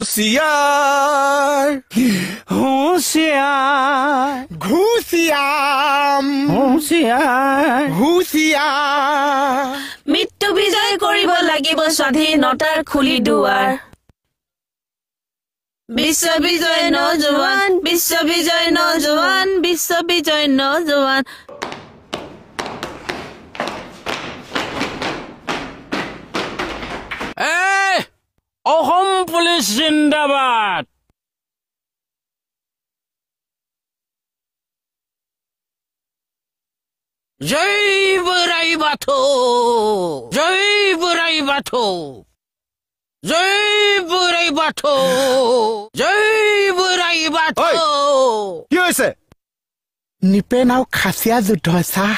হুঁশিয়াৰ হুঁশিয়াৰ ঘুষিয়াম হুঁশিয়াৰ হুঁশিয়াৰ মৃত্যু বিজয় কৰিব লাগিব স্বাধীনতাৰ খুলি দুৱাৰ বিশ্ব বিজয় নজোৱান বিশ্ব বিজয় নজোৱান বিশ্ব বিজয় নজোৱান অসম পুলিচ জিন্দাবাদ জয় বৰাই বাথৌ জয় বৰাই বাথৌ জয় বৰাই বাথৌ জয় বৰাই বাথৌ কি হৈছে নিপেন আৰু খাচিয়া যুদ্ধ চাহ